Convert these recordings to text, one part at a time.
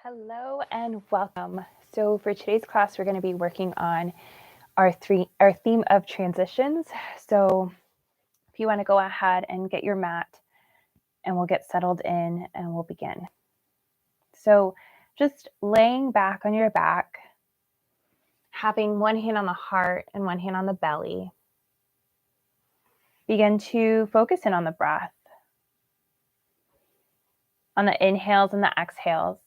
Hello and welcome. So for today's class, we're going to be working on our theme of transitions. So if you want to go ahead and get your mat and we'll get settled in and we'll begin. So just laying back on your back, having one hand on the heart and one hand on the belly. Begin to focus in on the breath, on the inhales and the exhales.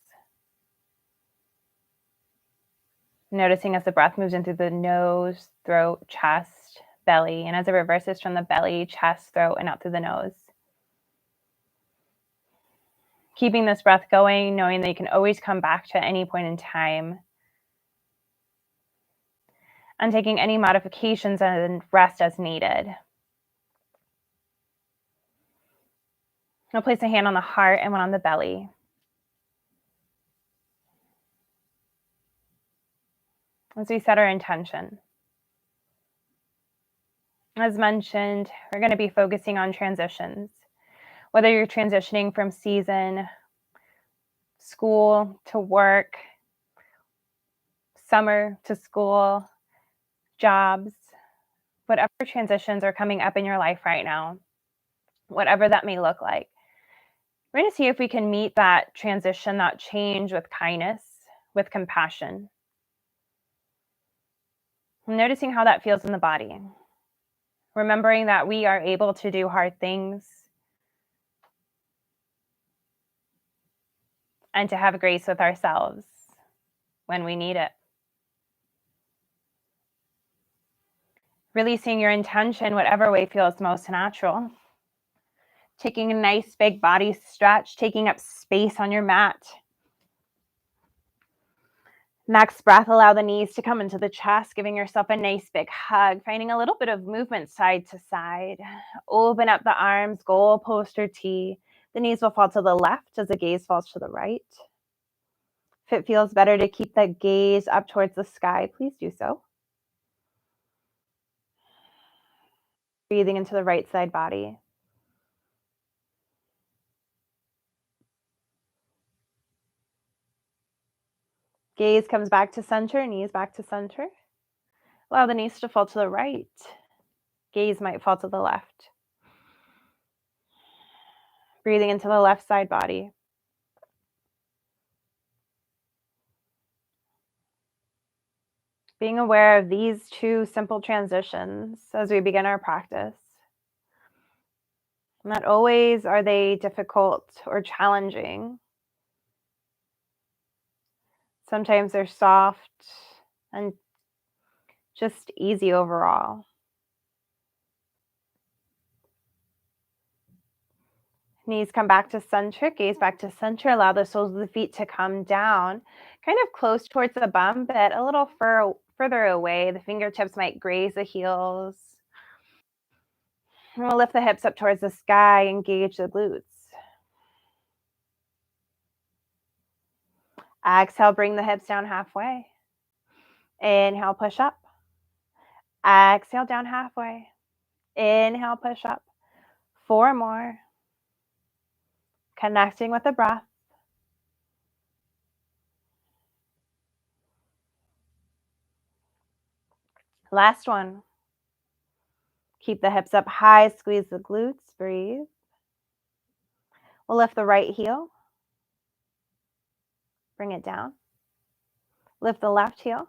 Noticing as the breath moves in through the nose, throat, chest, belly, and as it reverses from the belly, chest, throat, and out through the nose. Keeping this breath going, knowing that you can always come back to any point in time. And taking any modifications and rest as needed. I'll place a hand on the heart and one on the belly. As we set our intention. As mentioned, we're going to be focusing on transitions. Whether you're transitioning from season, school to work, summer to school, jobs, whatever transitions are coming up in your life right now, whatever that may look like. We're going to see if we can meet that transition, that change with kindness, with compassion. Noticing how that feels in the body. Remembering that we are able to do hard things and to have grace with ourselves when we need it. Releasing your intention, whatever way feels most natural. Taking a nice big body stretch, taking up space on your mat. Next breath, allow the knees to come into the chest, giving yourself a nice big hug, finding a little bit of movement side to side. Open up the arms, goal poster T. The knees will fall to the left as the gaze falls to the right. If it feels better to keep the gaze up towards the sky, please do so. Breathing into the right side body. Gaze comes back to center, knees back to center. Allow the knees to fall to the right. Gaze might fall to the left. Breathing into the left side body. Being aware of these two simple transitions as we begin our practice. Not always are they difficult or challenging. Sometimes they're soft and just easy overall. Knees come back to center, gaze back to center. Allow the soles of the feet to come down, kind of close towards the bum, but a little further away. The fingertips might graze the heels. And we'll lift the hips up towards the sky, engage the glutes. Exhale, bring the hips down halfway. Inhale, push up. Exhale, down halfway. Inhale, push up. 4 more. Connecting with the breath. Last one. Keep the hips up high, squeeze the glutes, breathe. We'll lift the right heel. Bring it down. Lift the left heel.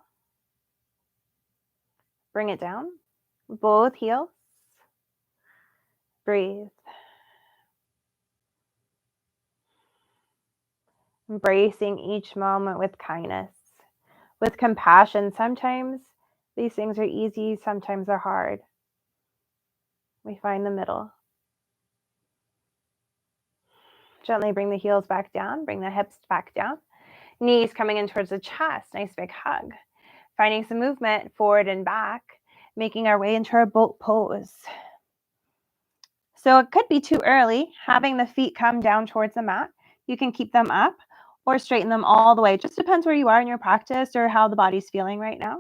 Bring it down. Both heels. Breathe. Embracing each moment with kindness, with compassion. Sometimes these things are easy, sometimes they're hard. We find the middle. Gently bring the heels back down, bring the hips back down. Knees coming in towards the chest, nice big hug. Finding some movement forward and back, making our way into our boat pose. So it could be too early, having the feet come down towards the mat. You can keep them up or straighten them all the way. It just depends where you are in your practice or how the body's feeling right now.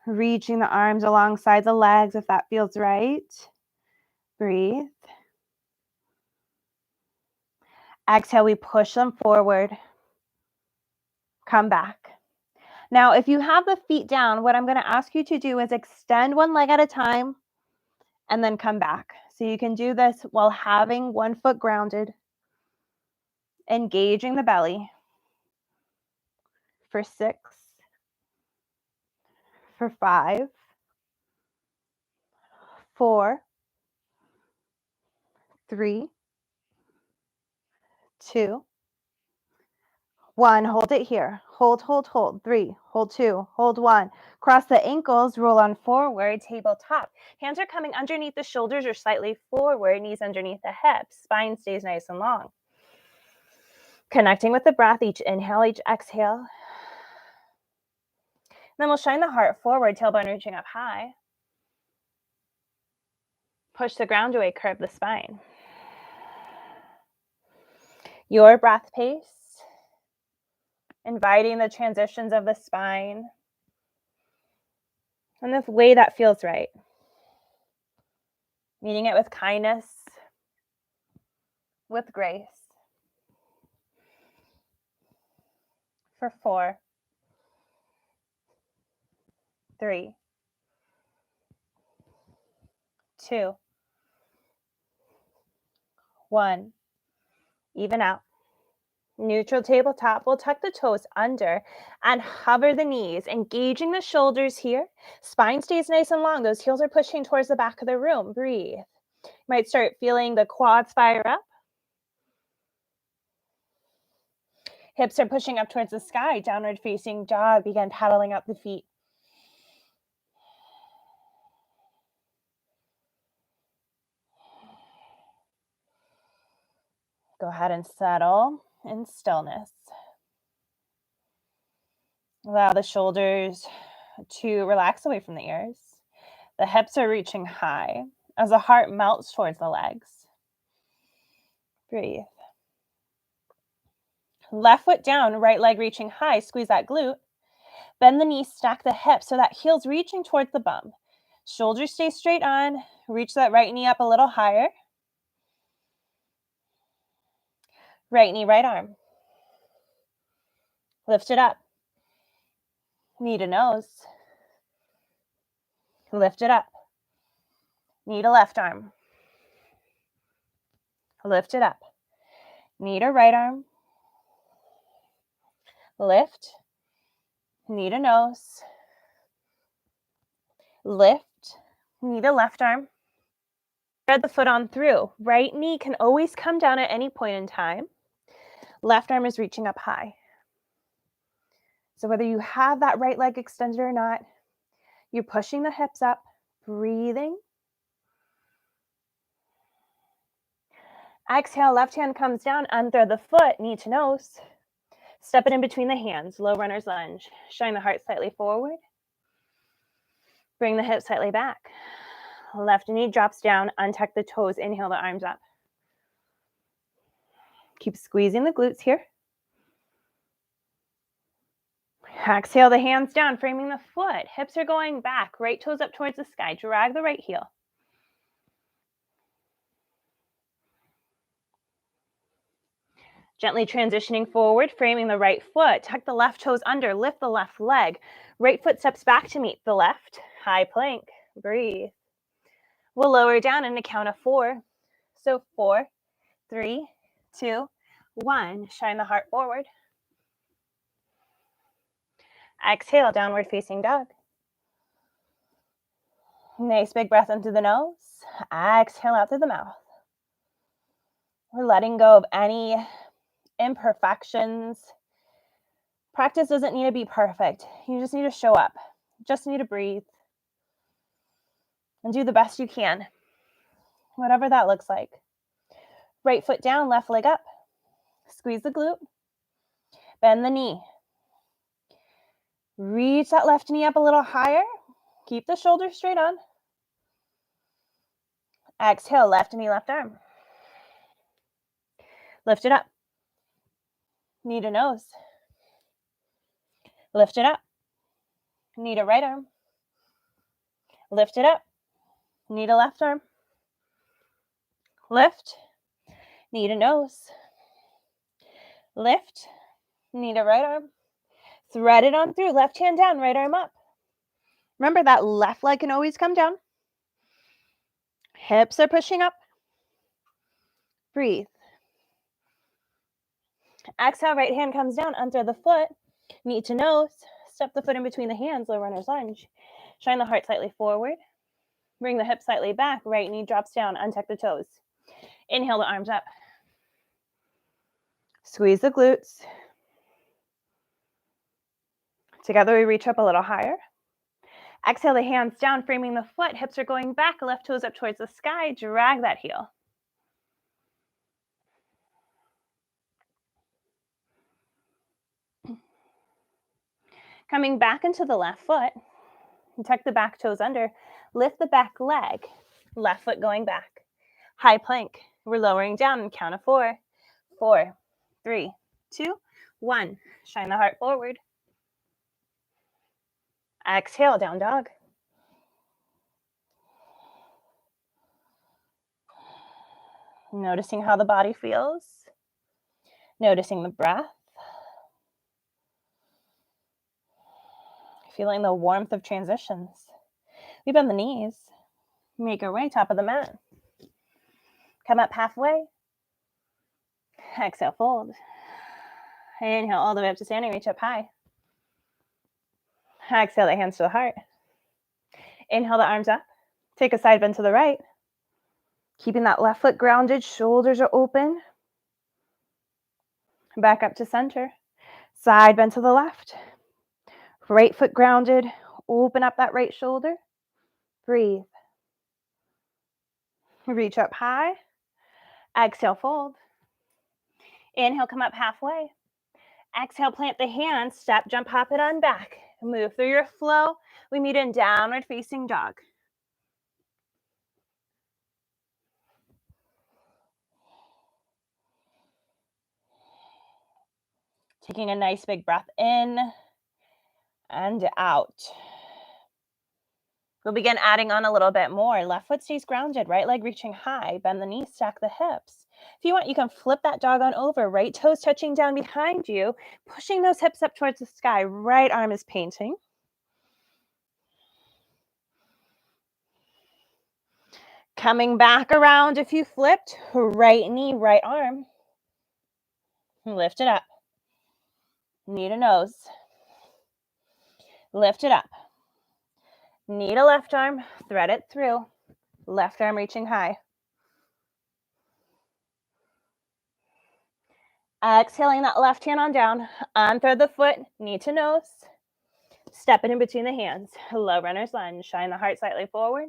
Reaching the arms alongside the legs if that feels right. Breathe. Exhale, we push them forward. Come back. Now, if you have the feet down, what I'm going to ask you to do is extend one leg at a time and then come back. So you can do this while having one foot grounded, engaging the belly for 6, for 5, 4, 3, 2, 1. Hold it here. Hold, hold, hold. 3, hold 2, hold 1. Cross the ankles, roll on forward, tabletop. Hands are coming underneath the shoulders or slightly forward, knees underneath the hips. Spine stays nice and long. Connecting with the breath, each inhale, each exhale. Then we'll shine the heart forward, tailbone reaching up high. Push the ground away, curve the spine. Your breath pace, inviting the transitions of the spine and the way that feels right. Meeting it with kindness, with grace. For 4, 3, 2, 1. Even out. Neutral tabletop. We'll tuck the toes under and hover the knees, engaging the shoulders here. Spine stays nice and long. Those heels are pushing towards the back of the room. Breathe. You might start feeling the quads fire up. Hips are pushing up towards the sky. Downward facing dog. Begin paddling up the feet. Go ahead and settle in stillness. Allow the shoulders to relax away from the ears. The hips are reaching high as the heart melts towards the legs. Breathe. Left foot down, right leg reaching high. Squeeze that glute. Bend the knees, stack the hips so that heel's reaching towards the bum. Shoulders stay straight on. Reach that right knee up a little higher. Right knee, right arm. Lift it up. Knee to nose. Lift it up. Knee to left arm. Lift it up. Knee to right arm. Lift. Knee to nose. Lift. Knee to left arm. Thread the foot on through. Right knee can always come down at any point in time. Left arm is reaching up high. So whether you have that right leg extended or not, you're pushing the hips up, breathing. Exhale, left hand comes down, unthread the foot, knee to nose. Step it in between the hands, low runner's lunge. Shine the heart slightly forward. Bring the hips slightly back. Left knee drops down, untuck the toes, inhale the arms up. Keep squeezing the glutes here. Exhale the hands down, framing the foot. Hips are going back, right toes up towards the sky. Drag the right heel. Gently transitioning forward, framing the right foot. Tuck the left toes under, lift the left leg. Right foot steps back to meet the left. High plank. Breathe. We'll lower down in a count of 4. So 4, 3, 2, 1. Shine the heart forward. Exhale, downward facing dog. Nice big breath in through the nose. Exhale out through the mouth. We're letting go of any imperfections. Practice doesn't need to be perfect. You just need to show up. You just need to breathe and do the best you can, whatever that looks like. Right foot down, left leg up. Squeeze the glute. Bend the knee. Reach that left knee up a little higher. Keep the shoulders straight on. Exhale, left knee, left arm. Lift it up. Knee to nose. Lift it up. Knee to right arm. Lift it up. Knee to left arm. Lift. Knee to nose. Lift, knee to right arm. Thread it on through, left hand down, right arm up. Remember that left leg can always come down. Hips are pushing up. Breathe. Exhale, right hand comes down, unthread the foot, knee to nose, step the foot in between the hands, low runner's lunge. Shine the heart slightly forward. Bring the hips slightly back, right knee drops down, untuck the toes. Inhale the arms up. Squeeze the glutes. Together we reach up a little higher. Exhale the hands down, framing the foot, hips are going back, left toes up towards the sky, drag that heel. Coming back into the left foot, tuck the back toes under, lift the back leg, left foot going back. High plank, we're lowering down and count of 4. 4, 3, 2, 1. Shine the heart forward. Exhale, down dog. Noticing how the body feels. Noticing the breath. Feeling the warmth of transitions. We bend the knees. Make our way top of the mat. Come up halfway. Exhale, fold. Inhale all the way up to standing, reach up high. Exhale the hands to the heart. Inhale the arms up. Take a side bend to the right. Keeping that left foot grounded, shoulders are open. Back up to center. Side bend to the left. Right foot grounded, open up that right shoulder. Breathe. Reach up high. Exhale, fold. Inhale, come up halfway. Exhale, plant the hands, step, jump, hop it on back. Move through your flow. We meet in downward facing dog. Taking a nice big breath in and out. We'll begin adding on a little bit more. Left foot stays grounded, right leg reaching high. Bend the knees, stack the hips. If you want, you can flip that dog on over. Right toes touching down behind you, pushing those hips up towards the sky. Right arm is painting. Coming back around if you flipped. Right knee, right arm. Lift it up. Knee to nose. Lift it up. Knee to left arm. Thread it through. Left arm reaching high. Exhaling that left hand on down. Unthread the foot. Knee to nose. Step it in between the hands. Low runner's lunge. Shine the heart slightly forward.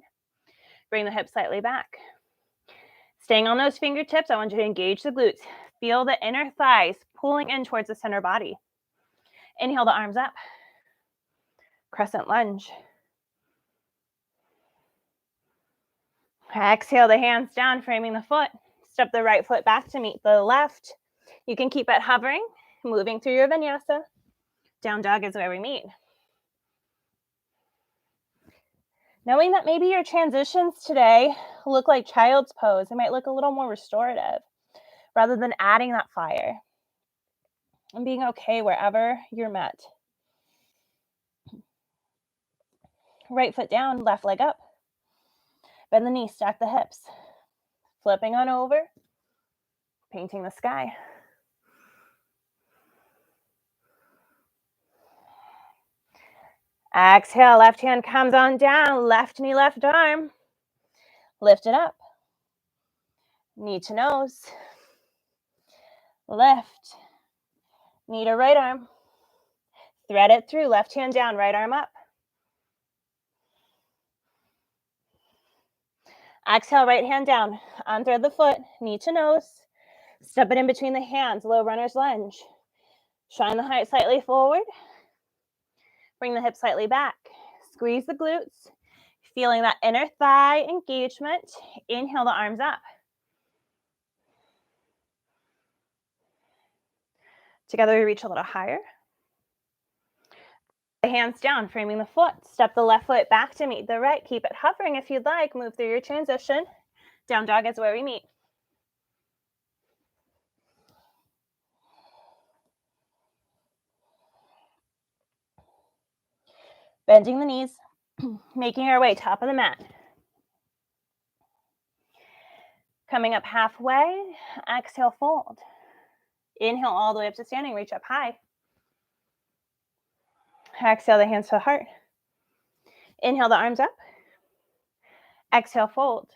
Bring the hips slightly back. Staying on those fingertips, I want you to engage the glutes. Feel the inner thighs pulling in towards the center body. Inhale the arms up. Crescent lunge. Exhale the hands down, framing the foot. Step the right foot back to meet the left. You can keep it hovering, moving through your vinyasa. Down dog is where we meet. Knowing that maybe your transitions today look like child's pose, they might look a little more restorative rather than adding that fire. And being okay wherever you're met. Right foot down, left leg up. Bend the knees, stack the hips. Flipping on over, painting the sky. Exhale, left hand comes on down, left knee, left arm. Lift it up. Knee to nose. Lift. Knee to right arm. Thread it through, left hand down, right arm up. Exhale, right hand down. Unthread the foot, knee to nose. Step it in between the hands, low runner's lunge. Shine the heart slightly forward. Bring the hips slightly back. Squeeze the glutes. Feeling that inner thigh engagement. Inhale the arms up. Together we reach a little higher. The hands down, framing the foot. Step the left foot back to meet the right. Keep it hovering if you'd like. Move through your transition. Down dog is where we meet. Bending the knees, making our way top of the mat. Coming up halfway, exhale, fold. Inhale all the way up to standing, reach up high. Exhale the hands to the heart. Inhale the arms up. Exhale, fold.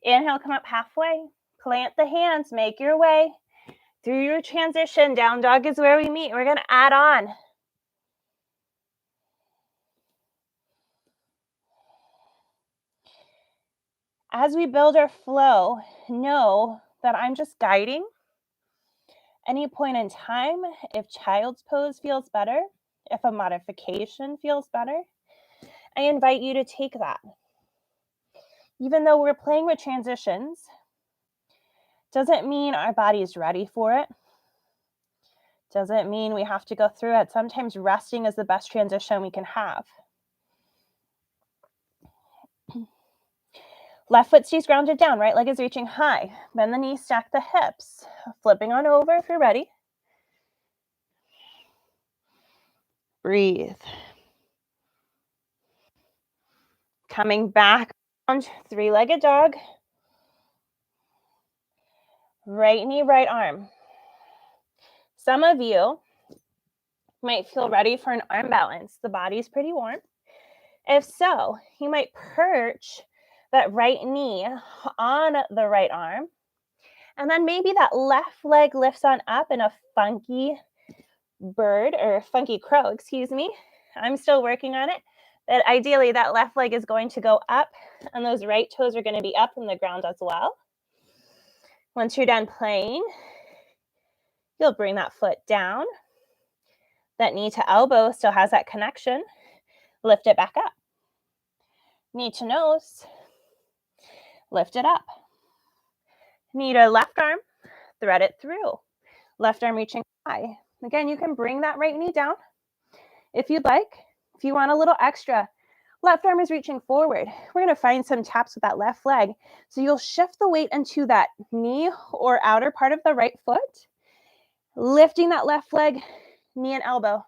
Inhale, come up halfway. Plant the hands, make your way through your transition. Down dog is where we meet. We're going to add on. As we build our flow, know that I'm just guiding. Any point in time, if child's pose feels better, if a modification feels better, I invite you to take that. Even though we're playing with transitions, doesn't mean our body is ready for it. Doesn't mean we have to go through it. Sometimes resting is the best transition we can have. Left foot stays grounded down, right leg is reaching high. Bend the knees, stack the hips. Flipping on over if you're ready. Breathe. Coming back on three-legged dog. Right knee, right arm. Some of you might feel ready for an arm balance. The body's pretty warm. If so, you might perch that right knee on the right arm. And then maybe that left leg lifts on up in a funky bird or funky crow, excuse me. I'm still working on it. But ideally, that left leg is going to go up and those right toes are going to be up from the ground as well. Once you're done playing, you'll bring that foot down. That knee to elbow still has that connection. Lift it back up. Knee to nose. Lift it up. Knee to left arm. Thread it through. Left arm reaching high. Again, you can bring that right knee down if you'd like. If you want a little extra, left arm is reaching forward. We're going to find some taps with that left leg. So you'll shift the weight into that knee or outer part of the right foot. Lifting that left leg, knee and elbow.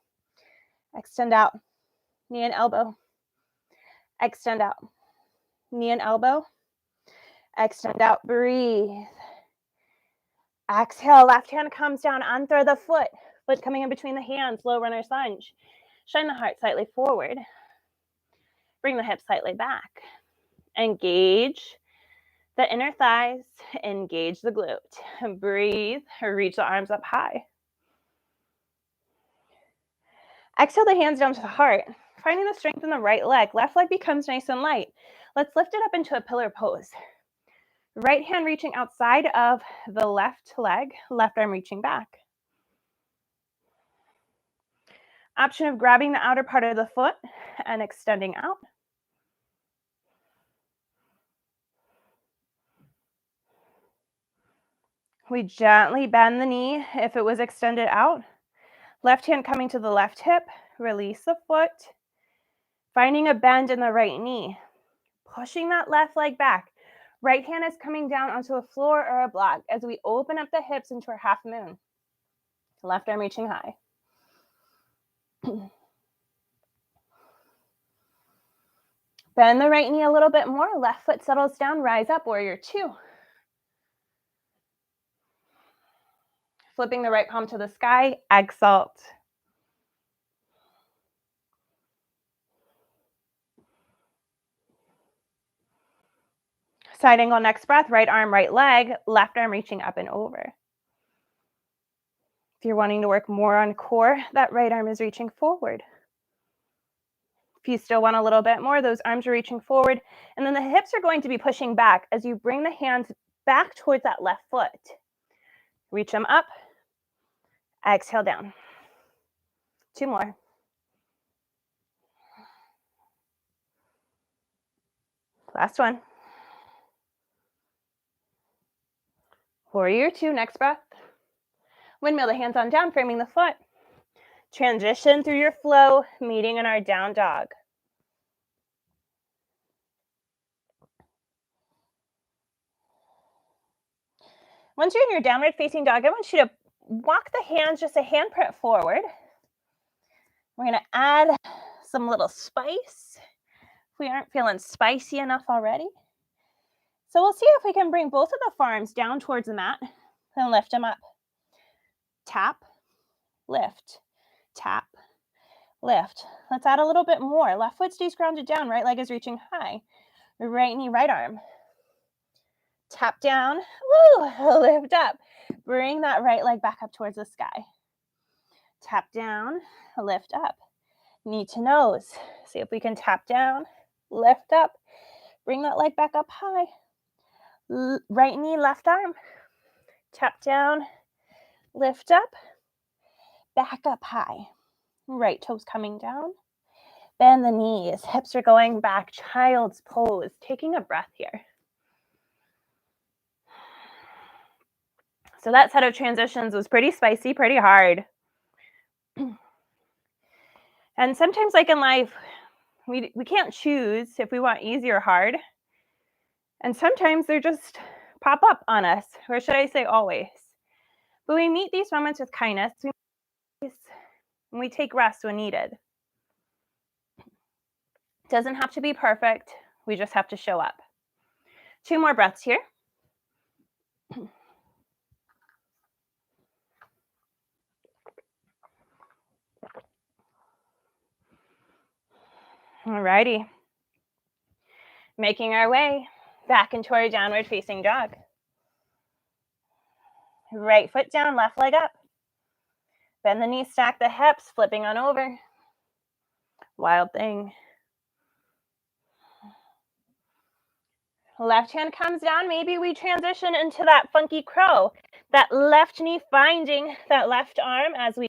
Extend out. Knee and elbow. Extend out. Knee and elbow. Extend out. Breathe. Exhale. Left hand comes down. Unthrow the foot. Foot coming in between the hands. Low runner's lunge. Shine the heart slightly forward. Bring the hips slightly back. Engage the inner thighs. Engage the glute. Breathe. Reach the arms up high. Exhale the hands down to the heart. Finding the strength in the right leg. Left leg becomes nice and light. Let's lift it up into a pillar pose. Right hand reaching outside of the left leg. Left arm reaching back. Option of grabbing the outer part of the foot and extending out. We gently bend the knee if it was extended out. Left hand coming to the left hip. Release the foot. Finding a bend in the right knee. Pushing that left leg back. Right hand is coming down onto a floor or a block as we open up the hips into our half moon. Left arm reaching high. Bend the right knee a little bit more. Left foot settles down. Rise up, warrior two. Flipping the right palm to the sky. Exalt. Side angle next breath. Right arm, right leg. Left arm reaching up and over. If you're wanting to work more on core, that right arm is reaching forward. If you still want a little bit more, those arms are reaching forward. And then the hips are going to be pushing back as you bring the hands back towards that left foot. Reach them up. Exhale down. Two more. Last one. Warrior two, next breath. Windmill the hands on down, framing the foot. Transition through your flow, meeting in our down dog. Once you're in your downward facing dog, I want you to walk the hands just a handprint forward. We're going to add some little spice if we aren't feeling spicy enough already. So we'll see if we can bring both of the forearms down towards the mat and lift them up. Tap, lift, tap, lift. Let's add a little bit more. Left foot stays grounded down, right leg is reaching high. Right knee, right arm. Tap down, woo, lift up. Bring that right leg back up towards the sky. Tap down, lift up. Knee to nose. See if we can tap down, lift up. Bring that leg back up high. Right knee, left arm. Tap down, lift up. Back up high. Right toes coming down. Bend the knees. Hips are going back. Child's pose. Taking a breath here. So that set of transitions was pretty spicy, pretty hard. And sometimes, like in life, we can't choose if we want easy or hard. And sometimes they just pop up on us, or should I say always. But we meet these moments with kindness, and we take rest when needed. It doesn't have to be perfect. We just have to show up. 2 more breaths here. Alrighty. Making our way back into our downward facing dog. Right foot down, left leg up. Bend the knees, stack the hips, flipping on over. Wild thing. Left hand comes down. Maybe we transition into that funky crow. That left knee finding that left arm as we...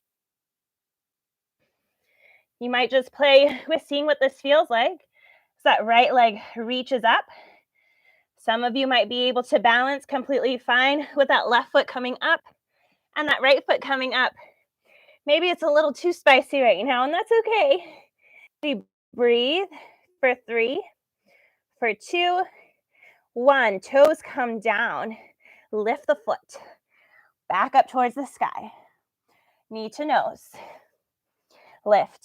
You might just play with seeing what this feels like. So that right leg reaches up. Some of you might be able to balance completely fine with that left foot coming up and that right foot coming up. Maybe it's a little too spicy right now, and that's okay. We breathe for 3, for 2, 1. Toes come down. Lift the foot. Back up towards the sky. Knee to nose. Lift.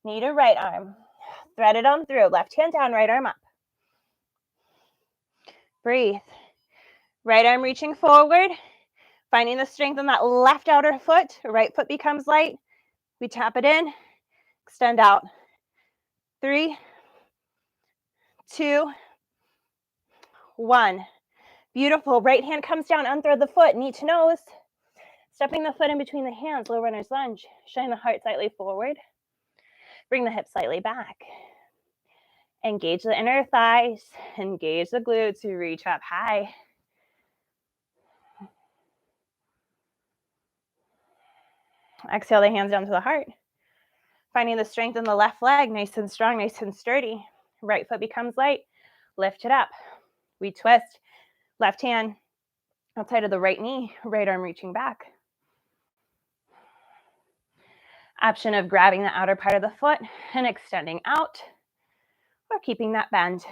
Knee to right arm. Thread it on through. Left hand down, right arm up. Breathe. Right arm reaching forward. Finding the strength in that left outer foot. Right foot becomes light. We tap it in. Extend out. 3, 2, 1. Beautiful. Right hand comes down. Unthread the foot. Knee to nose. Stepping the foot in between the hands. Low runner's lunge. Shine the heart slightly forward. Bring the hips slightly back. Engage the inner thighs. Engage the glutes. Reach up high. Exhale the hands down to the heart. Finding the strength in the left leg. Nice and strong, nice and sturdy. Right foot becomes light. Lift it up. We twist. Left hand outside of the right knee. Right arm reaching back. Option of grabbing the outer part of the foot and extending out, or keeping that bend.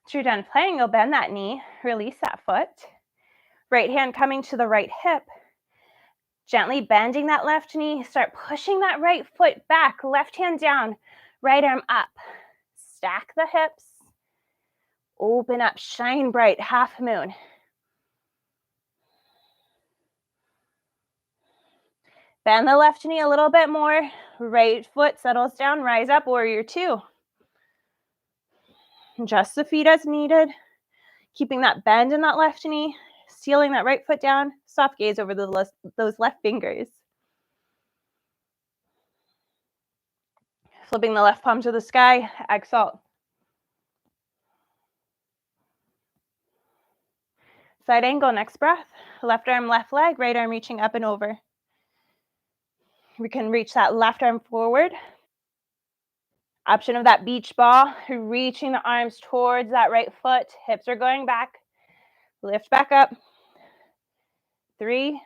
Once you're done playing, you'll bend that knee, release that foot. Right hand coming to the right hip. Gently bending that left knee. Start pushing that right foot back. Left hand down, right arm up. Stack the hips. Open up, shine bright, half moon. Bend the left knee a little bit more. Right foot settles down, rise up, warrior 2. Adjust the feet as needed. Keeping that bend in that left knee. Sealing that right foot down. Soft gaze over those left fingers. Flipping the left palm to the sky. Exhale. Side angle, next breath. Left arm, left leg, right arm reaching up and over. We can reach that left arm forward. Option of that beach ball, reaching the arms towards that right foot. Hips are going back. Lift back up. 3,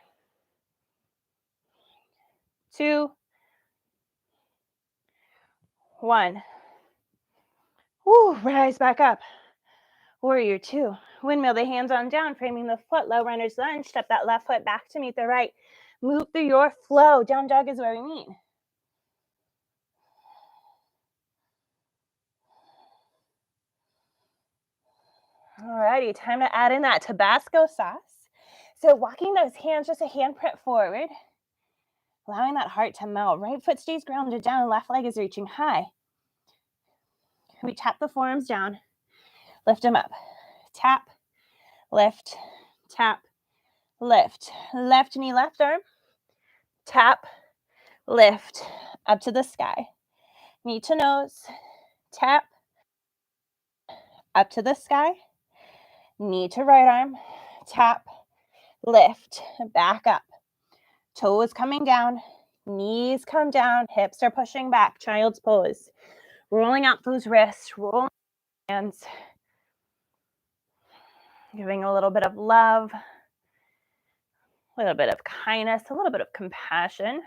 2, 1. Woo, rise back up. Warrior 2. Windmill the hands on down, framing the foot, low runner's lunge. Step that left foot back to meet the right. Move through your flow. Down dog is where we meet. Alrighty, time to add in that Tabasco sauce. So walking those hands just a handprint forward, allowing that heart to melt. Right foot stays grounded down, left leg is reaching high. We tap the forearms down, lift them up. Tap, lift, tap, lift. Left knee, left arm. Tap, lift, up to the sky. Knee to nose, tap, up to the sky. Knee to right arm, tap, lift, back up. Toes coming down, knees come down, hips are pushing back, child's pose. Rolling out those wrists, rolling hands. Giving a little bit of love, a little bit of kindness, a little bit of compassion.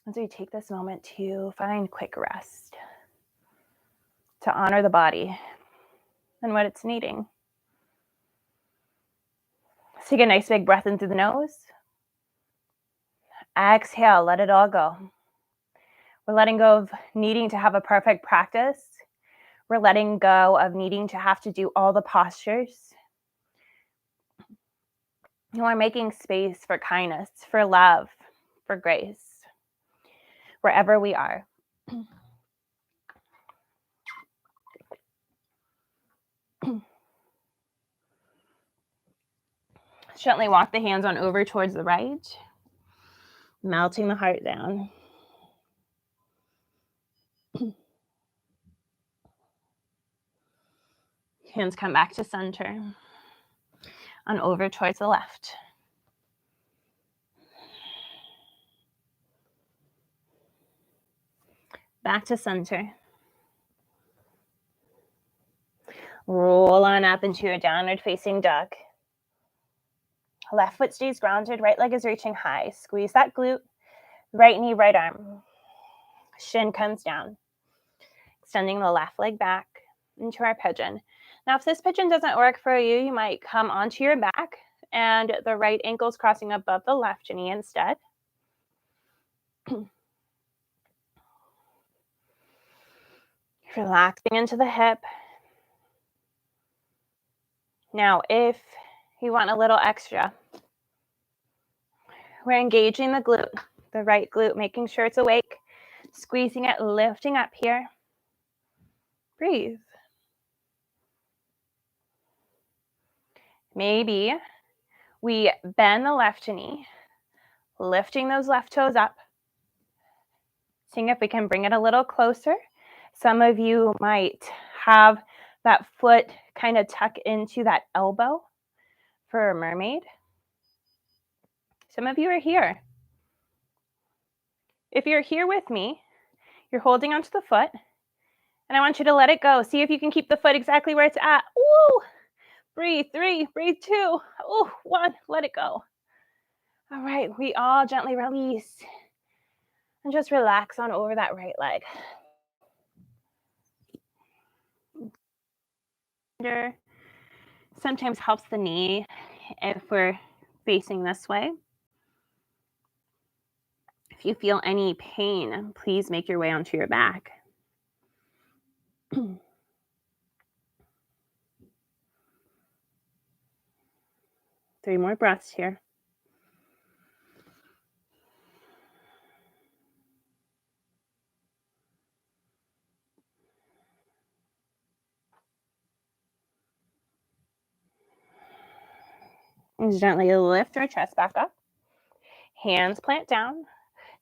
As we take this moment to find quick rest, to honor the body and what it's needing. Let's take a nice big breath in through the nose. Exhale, let it all go. We're letting go of needing to have a perfect practice. We're letting go of needing to have to do all the postures. And we're making space for kindness, for love, for grace, wherever we are. Gently walk the hands on over towards the right, melting the heart down. Hands come back to center, on over towards the left. Back to center. Roll on up into your downward facing dog. Left foot stays grounded, right leg is reaching high. Squeeze that glute, right knee, right arm. Shin comes down. Extending the left leg back into our pigeon. Now, if this pigeon doesn't work for you, you might come onto your back and the right ankle's crossing above the left knee instead. Relaxing into the hip. Now, if you want a little extra, we're engaging the glute, the right glute, making sure it's awake, squeezing it, lifting up here. Breathe. Maybe we bend the left knee, lifting those left toes up, seeing if we can bring it a little closer. Some of you might have that foot kind of tuck into that elbow for a mermaid. Some of you are here. If you're here with me, you're holding onto the foot, and I want you to let it go. See if you can keep the foot exactly where it's at. Woo! Breathe, 3, breathe 2. Oh, 1, let it go. All right, we all gently release and just relax on over that right leg. Sometimes helps the knee if we're facing this way. If you feel any pain, please make your way onto your back. 3 more breaths here. And gently lift our chest back up. Hands plant down.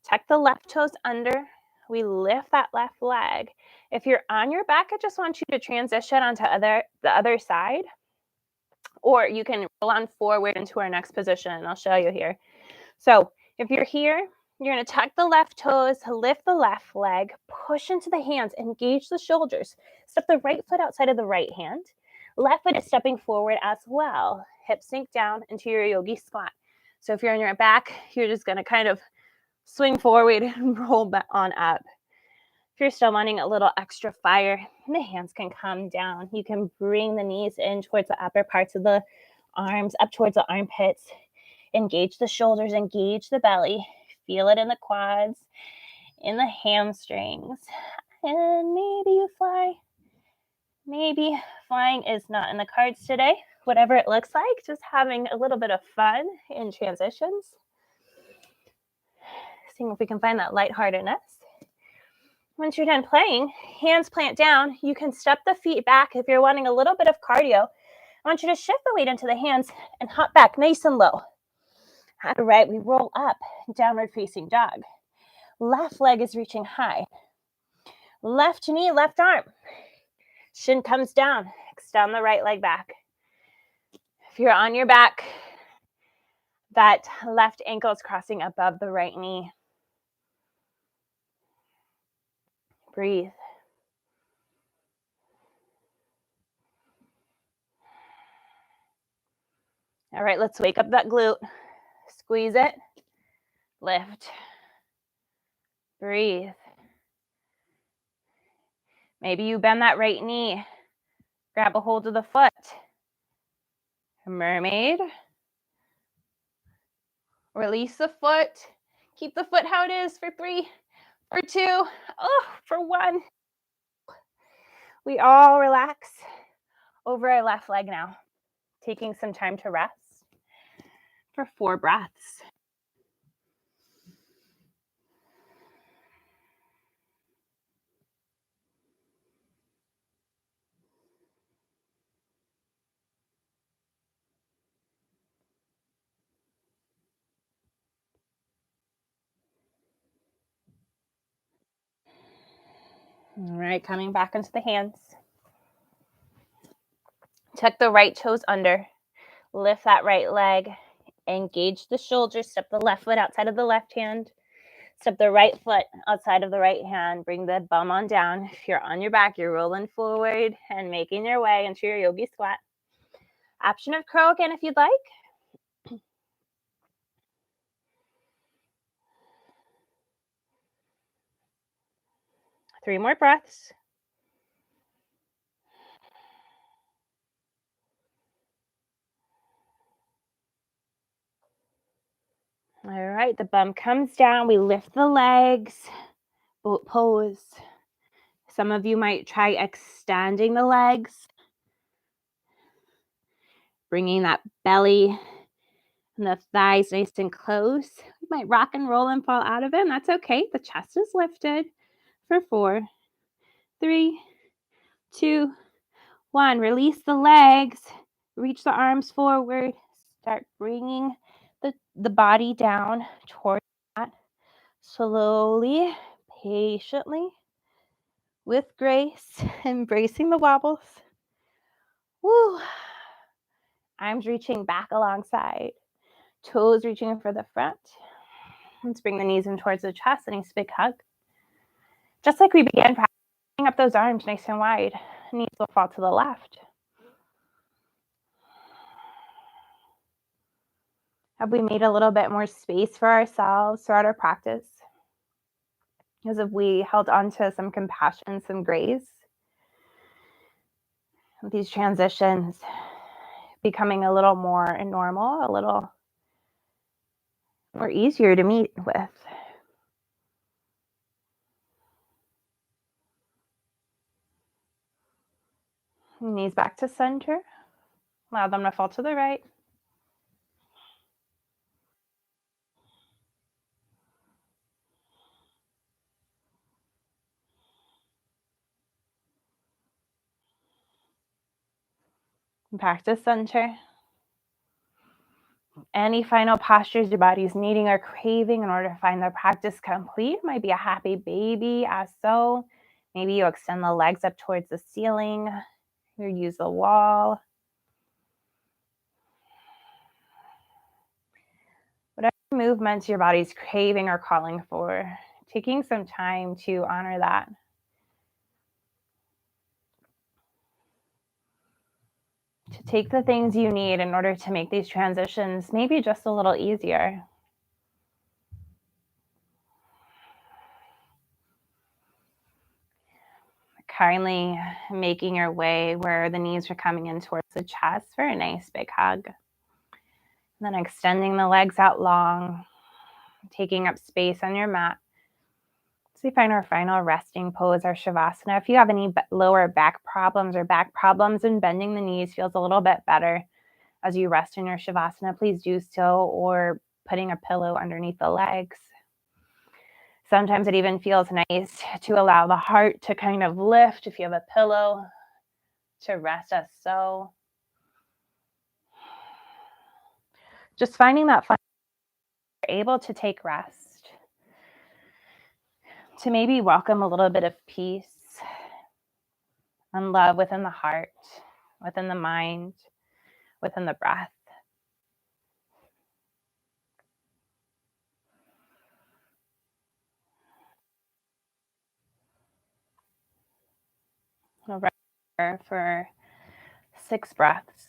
Tuck the left toes under. We lift that left leg. If you're on your back, I just want you to transition onto the other side. Or you can roll on forward into our next position. I'll show you here. So if you're here, you're going to tuck the left toes, lift the left leg, push into the hands, engage the shoulders. Step the right foot outside of the right hand. Left foot is stepping forward as well. Hips sink down into your yogi squat. So if you're on your back, you're just going to kind of swing forward and roll back on up. If you're still wanting a little extra fire, the hands can come down. You can bring the knees in towards the upper parts of the Arms up towards the armpits. Engage the shoulders, engage the belly. Feel it in the quads, in the hamstrings. And maybe you fly. Maybe flying is not in the cards today. Whatever it looks like, just having a little bit of fun in transitions. Seeing if we can find that lightheartedness. Once you're done playing, hands plant down. You can step the feet back if you're wanting a little bit of cardio. I want you to shift the weight into the hands and hop back nice and low. At the right, we roll up, downward facing dog. Left leg is reaching high. Left knee, left arm. Shin comes down. Extend the right leg back. If you're on your back, that left ankle is crossing above the right knee. Breathe. All right, let's wake up that glute. Squeeze it. Lift. Breathe. Maybe you bend that right knee. Grab a hold of the foot. Mermaid. Release the foot. Keep the foot how it is for 3, for 2, for 1. We all relax over our left leg now. Taking some time to rest for 4 breaths. All right, coming back into the hands. Tuck the right toes under. Lift that right leg. Engage the shoulders. Step the left foot outside of the left hand. Step the right foot outside of the right hand. Bring the bum on down. If you're on your back, you're rolling forward and making your way into your yogi squat. Option of crow again if you'd like. 3 more breaths. All right, the bum comes down. We lift the legs, boat pose. Some of you might try extending the legs, bringing that belly and the thighs nice and close. You might rock and roll and fall out of it, and that's okay. The chest is lifted for 4, 3, 2, 1. Release the legs. Reach the arms forward. Start bringing the body down towards that. Slowly, patiently, with grace, embracing the wobbles. Woo. Arms reaching back alongside. Toes reaching for the front. Let's bring the knees in towards the chest. A nice big hug. Just like we began practicing, up those arms nice and wide. Knees will fall to the left. Have we made a little bit more space for ourselves throughout our practice? As if we held on to some compassion, some grace. These transitions becoming a little more normal, a little more easier to meet with. Knees back to center. Allow them to fall to the right. Back to center. Any final postures your body's needing or craving in order to find the practice complete. Might be a happy baby, as so. Maybe you extend the legs up towards the ceiling. You use the wall. Whatever movements your body's craving or calling for, taking some time to honor that. To take the things you need in order to make these transitions maybe just a little easier. Kindly making your way where the knees are coming in towards the chest for a nice big hug. Then extending the legs out long, taking up space on your mat. So we find our final resting pose, our Shavasana. If you have any lower back problems and bending the knees feels a little bit better as you rest in your Shavasana, please do so, or putting a pillow underneath the legs. Sometimes it even feels nice to allow the heart to kind of lift if you have a pillow to rest as so. Just finding that fun, you're able to take rest, to maybe welcome a little bit of peace and love within the heart, within the mind, within the breath. We'll rest here for 6 breaths.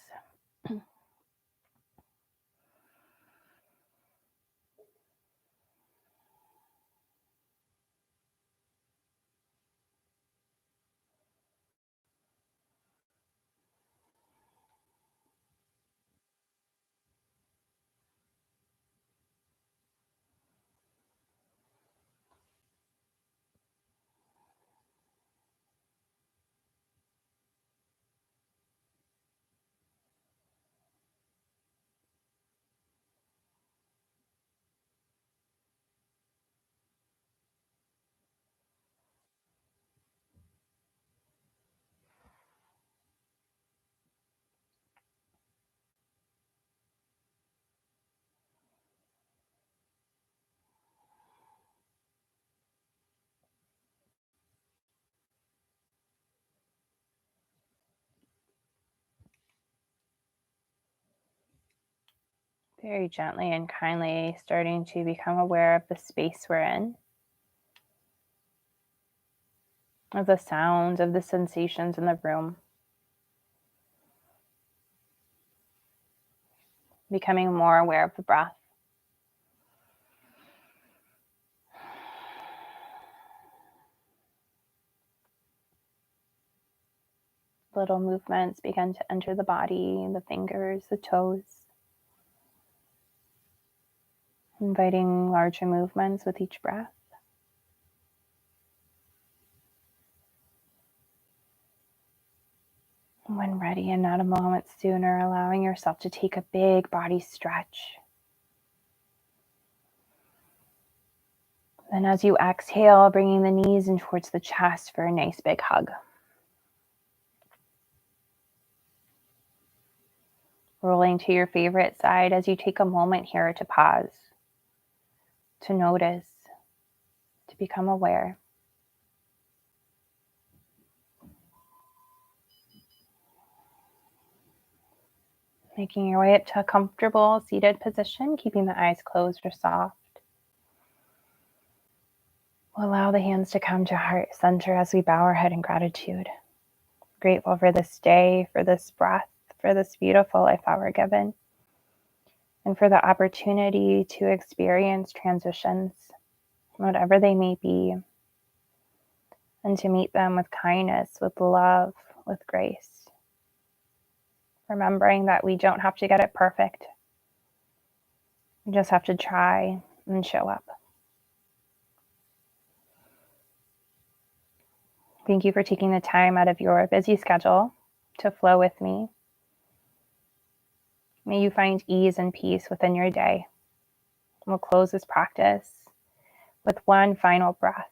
Very gently and kindly starting to become aware of the space we're in, of the sounds, of the sensations in the room. Becoming more aware of the breath. Little movements begin to enter the body, the fingers, the toes. Inviting larger movements with each breath. When ready and not a moment sooner, allowing yourself to take a big body stretch. Then as you exhale, bringing the knees in towards the chest for a nice big hug. Rolling to your favorite side as you take a moment here to pause, to notice, to become aware. Making your way up to a comfortable seated position, keeping the eyes closed or soft. We'll allow the hands to come to heart center as we bow our head in gratitude. Grateful for this day, for this breath, for this beautiful life that we're given, and for the opportunity to experience transitions, whatever they may be, and to meet them with kindness, with love, with grace. Remembering that we don't have to get it perfect. We just have to try and show up. Thank you for taking the time out of your busy schedule to flow with me. May you find ease and peace within your day. We'll close this practice with one final breath.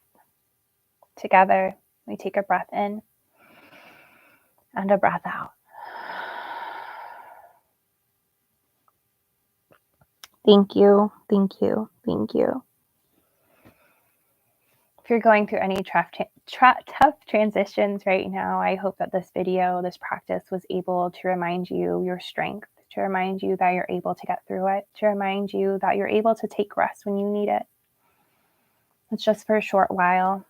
Together, we take a breath in and a breath out. Thank you, thank you, thank you. If you're going through any tough transitions right now, I hope that this video, this practice was able to remind you your strength, to remind you that you're able to get through it, to remind you that you're able to take rest when you need it. It's just for a short while.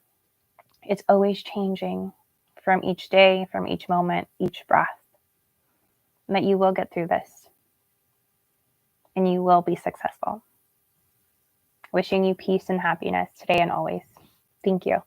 It's always changing from each day, from each moment, each breath. And that you will get through this. And you will be successful. Wishing you peace and happiness today and always. Thank you.